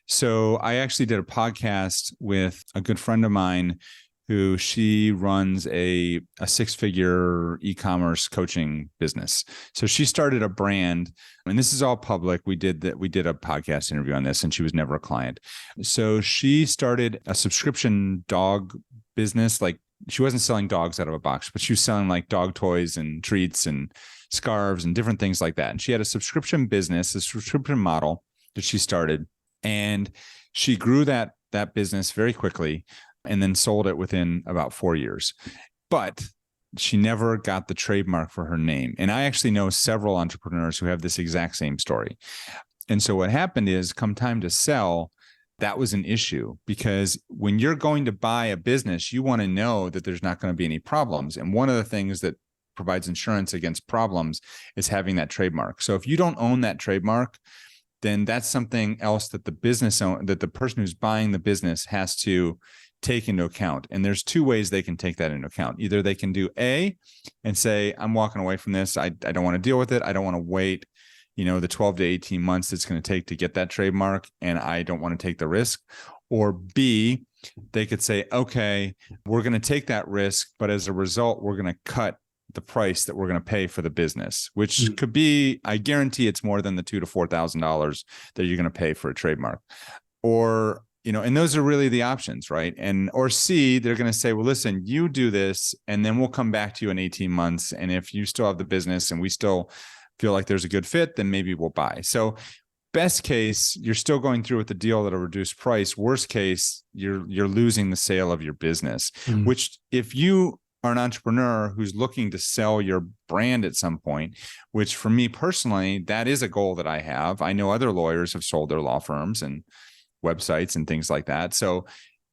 So I actually did a podcast with a good friend of mine who she runs a six-figure e-commerce coaching business. So she started a brand, and this is all public. We did a podcast interview on this, and she was never a client. So she started a subscription dog business. Like, she wasn't selling dogs out of a box, but she was selling like dog toys and treats and scarves and different things like that. And she had a subscription business, a subscription model that she started, and she grew that business very quickly and then sold it within about 4 years. But she never got the trademark for her name. And I actually know several entrepreneurs who have this exact same story. And so what happened is, come time to sell, that was an issue, because when you're going to buy a business, you want to know that there's not going to be any problems. And one of the things that provides insurance against problems is having that trademark. So if you don't own that trademark, then that's something else that the that the person who's buying the business has to take into account. And there's two ways they can take that into account. Either they can do A and say, I'm walking away from this. I don't want to deal with it. I don't want to wait, the 12 to 18 months it's going to take to get that trademark, and I don't want to take the risk. Or B, they could say, okay, we're going to take that risk, but as a result, we're going to cut the price that we're going to pay for the business, which could be, I guarantee it's more than the $2,000 to $4,000 that you're going to pay for a trademark. Or, and those are really the options, right? Or C, they're going to say, well, listen, you do this, and then we'll come back to you in 18 months. And if you still have the business and we still feel like there's a good fit, then maybe we'll buy. So best case, you're still going through with the deal at a reduced price. Worst case, you're losing the sale of your business, which if you are an entrepreneur who's looking to sell your brand at some point, which for me personally, that is a goal that I have. I know other lawyers have sold their law firms and websites and things like that. So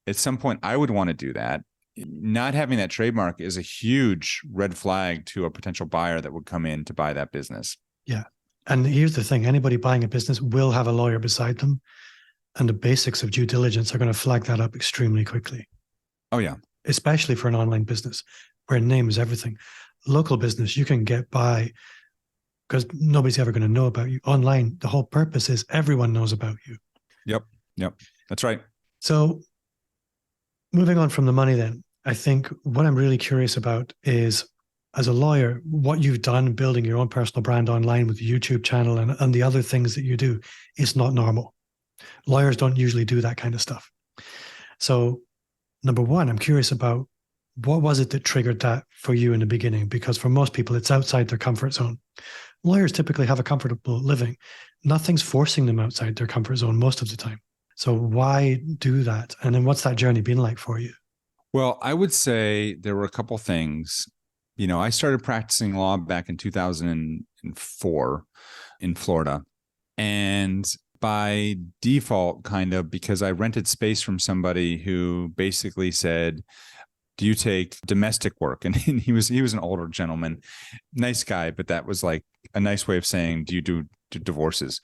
at some point I would want to do that. Not having that trademark is a huge red flag to a potential buyer that would come in to buy that business. Yeah. And here's the thing, anybody buying a business will have a lawyer beside them, and the basics of due diligence are going to flag that up extremely quickly. Oh yeah. Especially for an online business where name is everything. Local business, you can get by because nobody's ever going to know about you. Online, the whole purpose is everyone knows about you. Yep. That's right. So moving on from the money then, I think what I'm really curious about is, as a lawyer, what you've done building your own personal brand online with the YouTube channel and the other things that you do is not normal. Lawyers don't usually do that kind of stuff. So number one, I'm curious about what was it that triggered that for you in the beginning? Because for most people, it's outside their comfort zone. Lawyers typically have a comfortable living. Nothing's forcing them outside their comfort zone most of the time. So why do that? And then what's that journey been like for you? Well, I would say there were a couple things. I started practicing law back in 2004 in Florida. And by default, kind of, because I rented space from somebody who basically said, do you take domestic work? And he was an older gentleman, nice guy, but that was like a nice way of saying, do you do divorces?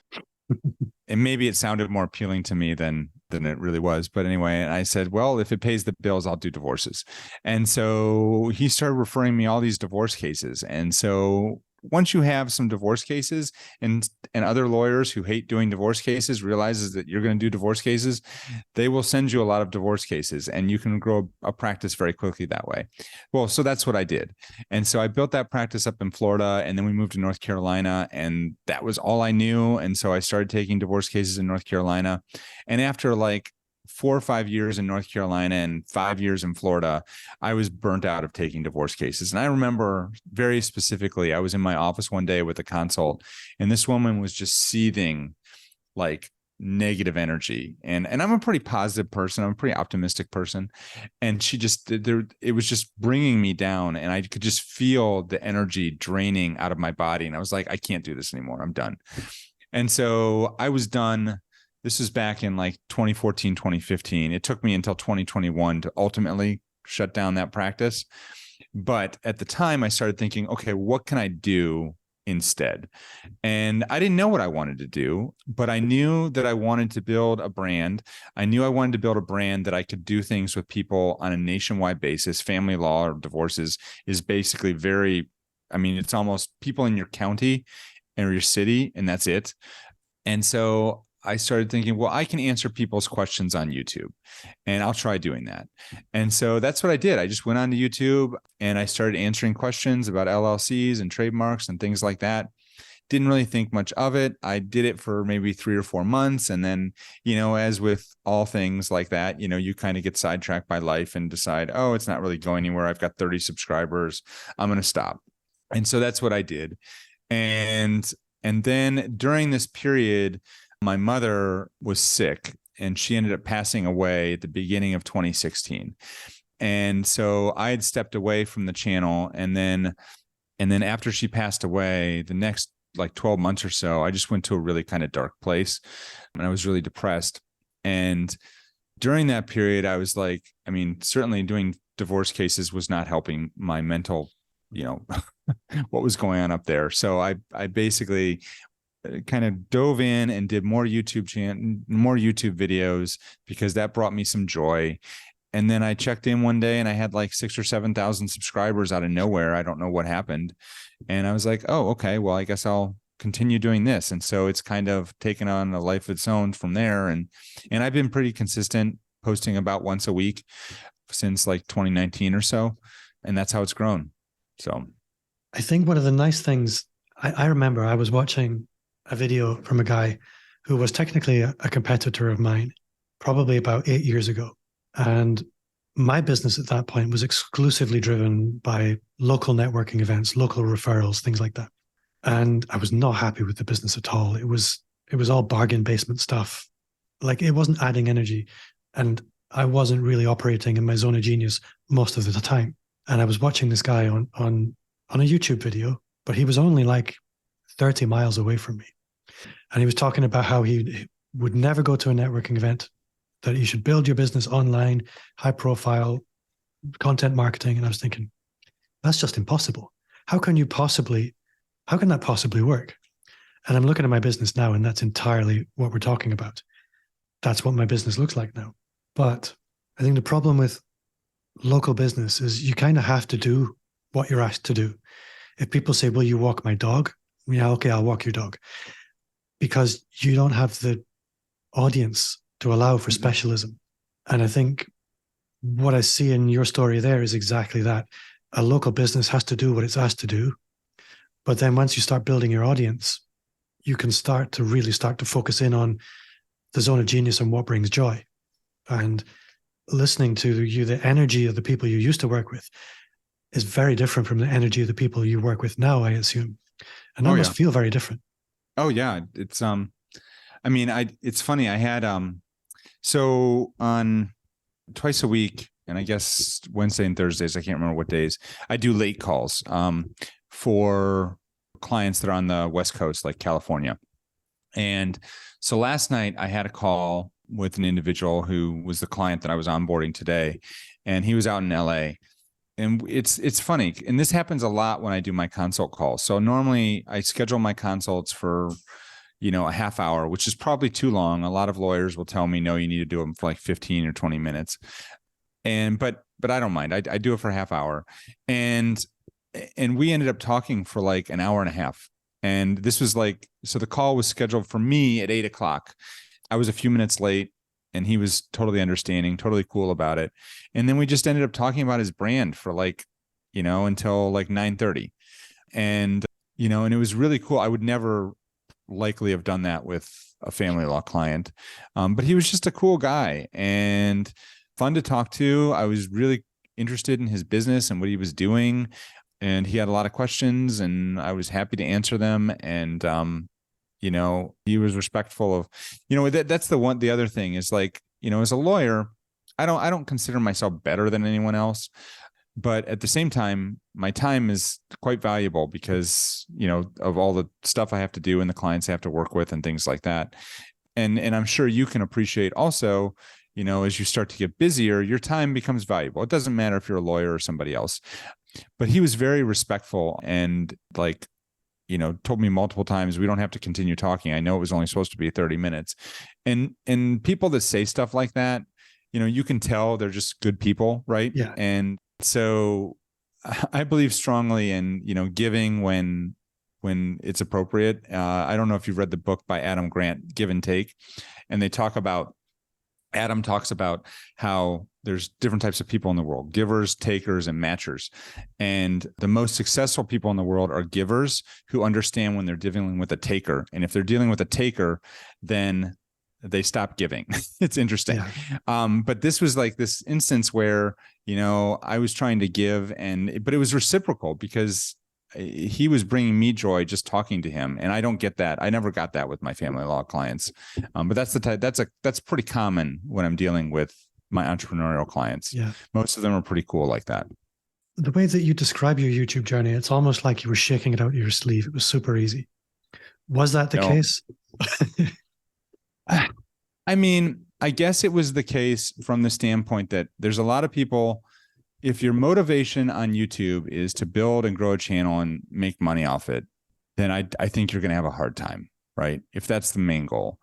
And maybe it sounded more appealing to me than it really was. But anyway, and I said, well, if it pays the bills, I'll do divorces. And so he started referring me all these divorce cases. And so once you have some divorce cases and other lawyers who hate doing divorce cases realizes that you're going to do divorce cases, they will send you a lot of divorce cases, and you can grow a practice very quickly that way. Well, so that's what I did. And so I built that practice up in Florida, and then we moved to North Carolina, and that was all I knew. And so I started taking divorce cases in North Carolina. And after like 4 or 5 years in North Carolina and 5 years in Florida, I was burnt out of taking divorce cases. And I remember very specifically, I was in my office one day with a consult, and this woman was just seething, like negative energy. And I'm a pretty positive person. I'm a pretty optimistic person. And she just, it was just bringing me down, and I could just feel the energy draining out of my body. And I was like, I can't do this anymore. I'm done. And so I was done. This was back in like 2014, 2015. It took me until 2021 to ultimately shut down that practice. But at the time I started thinking, okay, what can I do instead? And I didn't know what I wanted to do, but I knew that I wanted to build a brand. I knew I wanted to build a brand that I could do things with people on a nationwide basis. Family law or divorces is basically it's almost people in your county or your city, and that's it. And so I started thinking, well, I can answer people's questions on YouTube, and I'll try doing that. And so that's what I did. I just went on to YouTube and I started answering questions about LLCs and trademarks and things like that. Didn't really think much of it. I did it for maybe 3 or 4 months. And then, as with all things like that, you kind of get sidetracked by life and decide, oh, it's not really going anywhere. I've got 30 subscribers. I'm going to stop. And so that's what I did. And then during this period, my mother was sick, and she ended up passing away at the beginning of 2016. And so I had stepped away from the channel. And then after she passed away, the next like 12 months or so, I just went to a really kind of dark place, and I was really depressed. And during that period, I was like, certainly doing divorce cases was not helping my mental, what was going on up there. So I basically kind of dove in and did more YouTube videos, because that brought me some joy. And then I checked in one day and I had like 6,000 or 7,000 subscribers out of nowhere. I don't know what happened. And I was like, oh, okay, well, I guess I'll continue doing this. And so it's kind of taken on a life of its own from there. And I've been pretty consistent, posting about once a week since like 2019 or so. And that's how it's grown. So I think one of the nice things, I remember I was watching a video from a guy who was technically a competitor of mine, probably about 8 years ago. And my business at that point was exclusively driven by local networking events, local referrals, things like that. And I was not happy with the business at all. It was all bargain basement stuff. Like, it wasn't adding energy. And I wasn't really operating in my zone of genius most of the time. And I was watching this guy on a YouTube video, but he was only like 30 miles away from me. And he was talking about how he would never go to a networking event, that you should build your business online, high profile, content marketing. And I was thinking, that's just impossible. How can that possibly work? And I'm looking at my business now, and that's entirely what we're talking about. That's what my business looks like now. But I think the problem with local business is you kind of have to do what you're asked to do. If people say, will you walk my dog? Yeah, okay, I'll walk your dog. Because you don't have the audience to allow for specialism. And I think what I see in your story there is exactly that. A local business has to do what it's asked to do. But then once you start building your audience, you can start to focus in on the zone of genius and what brings joy. And listening to you, the energy of the people you used to work with is very different from the energy of the people you work with now, I assume. And that must feel very different. Oh yeah. It's, it's funny. I had, so on twice a week, and I guess Wednesday and Thursdays, I can't remember what days, I do late calls, for clients that are on the West Coast, like California. And so last night I had a call with an individual who was the client that I was onboarding today, and he was out in LA. And it's funny, and this happens a lot when I do my consult calls. So normally I schedule my consults for, a half hour, which is probably too long. A lot of lawyers will tell me, no, you need to do them for like 15 or 20 minutes. But I don't mind. I do it for a half hour. And we ended up talking for like an hour and a half. And this was so the call was scheduled for me at 8:00. I was a few minutes late, and he was totally understanding, totally cool about it. And then we just ended up talking about his brand for until like 9:30. And it was really cool. I would never likely have done that with a family law client. But he was just a cool guy and fun to talk to. I was really interested in his business and what he was doing. And he had a lot of questions, and I was happy to answer them. And, he was respectful of, that's the other thing is like, as a lawyer, I don't consider myself better than anyone else, but at the same time, my time is quite valuable because, of all the stuff I have to do and the clients I have to work with and things like that. And I'm sure you can appreciate also, as you start to get busier, your time becomes valuable. It doesn't matter if you're a lawyer or somebody else, but he was very respectful and like, told me multiple times, we don't have to continue talking. I know it was only supposed to be 30 minutes. And people that say stuff like that, you can tell they're just good people, right? Yeah. And so I believe strongly in, giving when it's appropriate. I don't know if you've read the book by Adam Grant, Give and Take, and Adam talks about how there's different types of people in the world, givers, takers, and matchers. And the most successful people in the world are givers who understand when they're dealing with a taker. And if they're dealing with a taker, then they stop giving. It's interesting. Yeah. But this was like this instance where, I was trying to give but it was reciprocal because he was bringing me joy just talking to him. And I don't get that. I never got that with my family law clients. But that's that's pretty common when I'm dealing with my entrepreneurial clients. Yeah. Most of them are pretty cool like that. The way that you describe your YouTube journey, it's almost like you were shaking it out of your sleeve. It was super easy. Was that the case? I mean, I guess it was the case from the standpoint that there's a lot of people, if your motivation on YouTube is to build and grow a channel and make money off it, then I think you're going to have a hard time, right? If that's the main goal.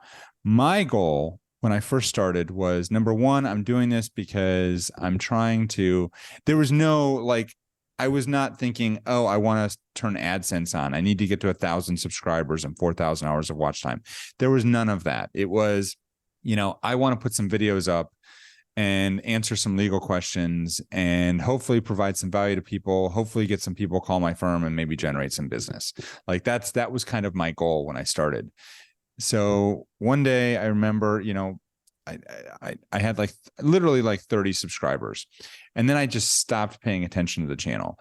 My goal when I first started was, number one, I'm doing this because I'm trying to, there was no like, I was not thinking, oh, I want to turn AdSense on. I need to get to 1,000 subscribers and 4,000 hours of watch time. There was none of that. It was, I want to put some videos up and answer some legal questions and hopefully provide some value to people, hopefully get some people call my firm and maybe generate some business. Like that was kind of my goal when I started. So one day I remember, I had like literally like 30 subscribers, and then I just stopped paying attention to the channel.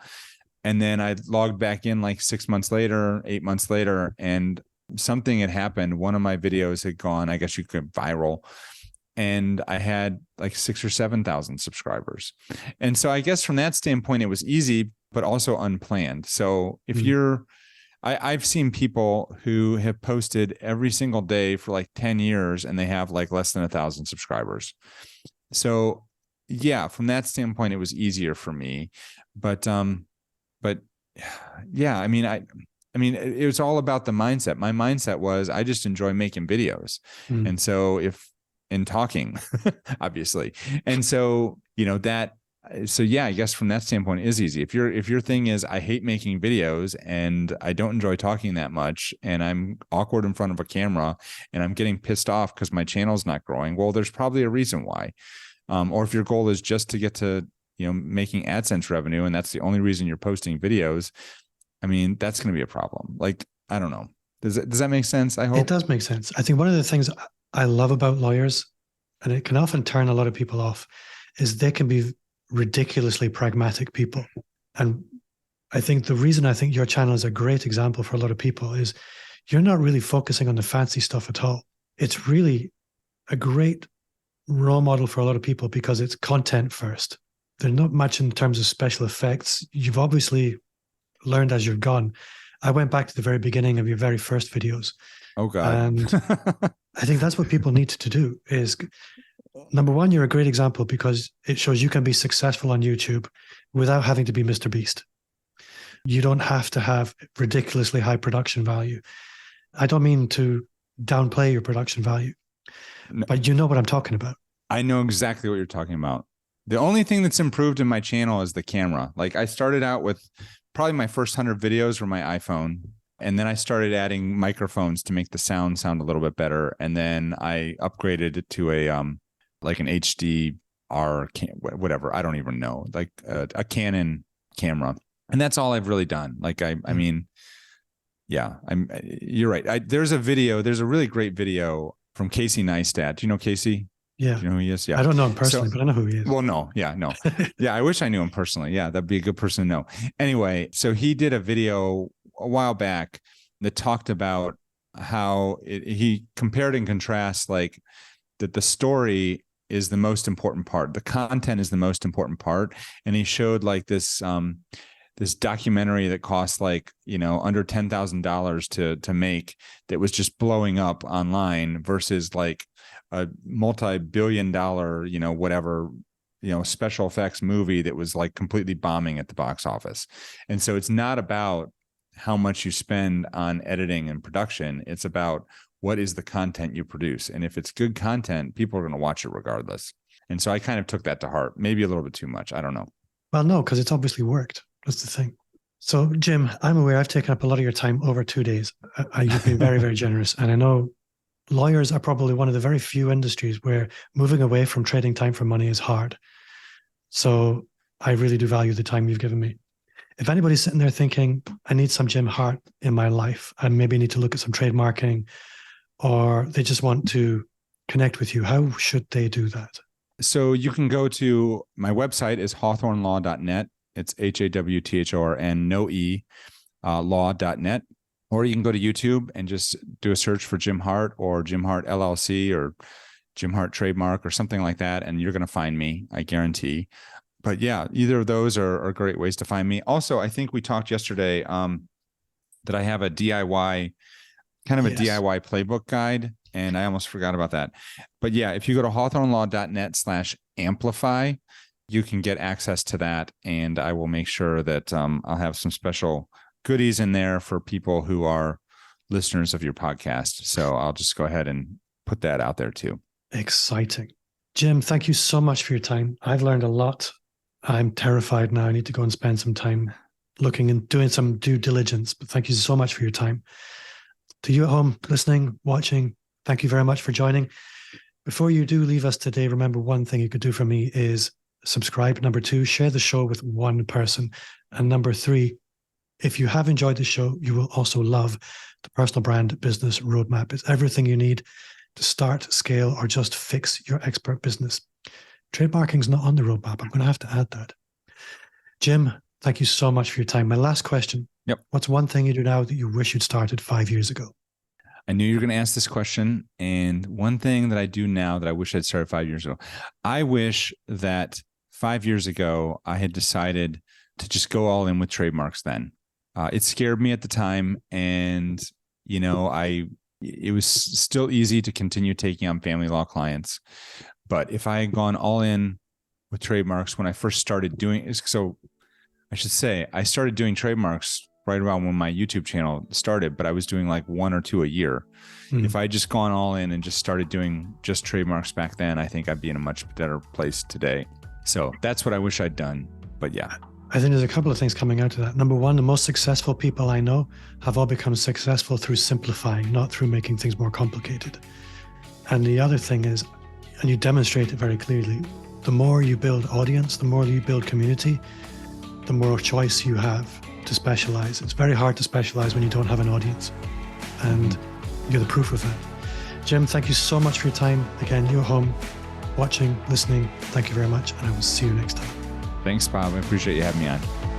And then I logged back in like 6 months later, 8 months later, and something had happened. One of my videos had gone, I guess you could viral, and I had like 6,000 or 7,000 subscribers. And so I guess from that standpoint, it was easy, but also unplanned. So if I've seen people who have posted every single day for like 10 years and they have like less than 1,000 subscribers. So yeah, from that standpoint, it was easier for me. But yeah, I mean, it was all about the mindset. My mindset was, I just enjoy making videos. And so in talking, obviously. And so, so yeah, I guess from that standpoint it is easy. If your thing is, I hate making videos and I don't enjoy talking that much and I'm awkward in front of a camera and I'm getting pissed off because my channel's not growing, well, there's probably a reason why. Or if your goal is just to get to, making AdSense revenue and that's the only reason you're posting videos, I mean, that's going to be a problem. Like, I don't know. Does that make sense? I hope it does make sense. I think one of the things I love about lawyers, and it can often turn a lot of people off, is they can be ridiculously pragmatic people. And I think the reason I think your channel is a great example for a lot of people is you're not really focusing on the fancy stuff at all. It's really a great role model for a lot of people because it's content first. They're not much in terms of special effects. You've obviously learned as you've gone. I went back to the very beginning of your very first videos. Oh God. And I think that's what people need to do is, number one, you're a great example because it shows you can be successful on YouTube without having to be Mr. Beast. You don't have to have ridiculously high production value. I don't mean to downplay your production value, but you know what I'm talking about. I know exactly what you're talking about. The only thing that's improved in my channel is the camera. Like I started out with probably my first 100 videos were my iPhone. And then I started adding microphones to make the sound a little bit better. And then I upgraded it to a, like an HDR, whatever. I don't even know, like a Canon camera. And that's all I've really done. Like, I mean, yeah, you're right. There's a really great video from Casey Neistat. Do you know Casey? Yeah. Do you know who he is? Yeah. I don't know him personally, but I know who he is. Well, no. Yeah, no. Yeah. I wish I knew him personally. Yeah. That'd be a good person to know. Anyway, so he did a video a while back that talked about how he compared and contrasts like that the story is the most important part. The content is the most important part. And he showed like this documentary that cost like, under $10,000 to make, that was just blowing up online versus like a multi-billion-dollar, special effects movie that was like completely bombing at the box office. And so it's not about how much you spend on editing and production. It's about what is the content you produce. And if it's good content, people are going to watch it regardless. And so I kind of took that to heart, maybe a little bit too much. I don't know. Well, no, because it's obviously worked. That's the thing. So, Jim, I'm aware I've taken up a lot of your time over 2 days. You've been very, very generous. And I know lawyers are probably one of the very few industries where moving away from trading time for money is hard. So I really do value the time you've given me. If anybody's sitting there thinking, I need some Jim Hart in my life, and maybe need to look at some trade marketing, or they just want to connect with you, how should they do that? So you can go to my website is hawthornelaw.net. It's HAWTHORN, no E, law.net. Or you can go to YouTube and just do a search for Jim Hart or Jim Hart LLC or Jim Hart Trademark or something like that. And you're going to find me, I guarantee. But yeah, either of those are great ways to find me. Also, I think we talked yesterday that I have a DIY, DIY playbook guide, and I almost forgot about that. But yeah, if you go to hawthornelaw.net/amplify, you can get access to that. And I will make sure that I'll have some special goodies in there for people who are listeners of your podcast. So I'll just go ahead and put that out there too. Exciting. Jim, thank you so much for your time. I've learned a lot. I'm terrified now. I need to go and spend some time looking and doing some due diligence. But thank you so much for your time. To you at home, listening, watching, thank you very much for joining. Before you do leave us today, remember one thing you could do for me is subscribe. Number 2, share the show with one person. And number 3, if you have enjoyed the show, you will also love the Personal Brand Business Roadmap. It's everything you need to start, scale, or just fix your expert business. Trademarking is not on the roadmap. I'm going to have to add that. Jim, thank you so much for your time. My last question. Yep. What's one thing you do now that you wish you'd started 5 years ago? I knew you were going to ask this question. And one thing that I do now that I wish I'd started 5 years ago, I wish that 5 years ago, I had decided to just go all in with trademarks then. It scared me at the time. And, it was still easy to continue taking on family law clients. But if I had gone all in with trademarks when I first started doing it, so I should say I started doing trademarks right around when my YouTube channel started, but I was doing like 1 or 2 a year. If I had just gone all in and just started doing just trademarks back then, I think I'd be in a much better place today. So that's what I wish I'd done. But yeah. I think there's a couple of things coming out of that. Number 1, the most successful people I know have all become successful through simplifying, not through making things more complicated. And the other thing is, and you demonstrate it very clearly, the more you build audience, the more you build community, the more choice you have to specialize. It's very hard to specialize when you don't have an audience. And you're the proof of that. Jim, thank you so much for your time. Again, you're home, watching, listening. Thank you very much. And I will see you next time. Thanks, Bob. I appreciate you having me on.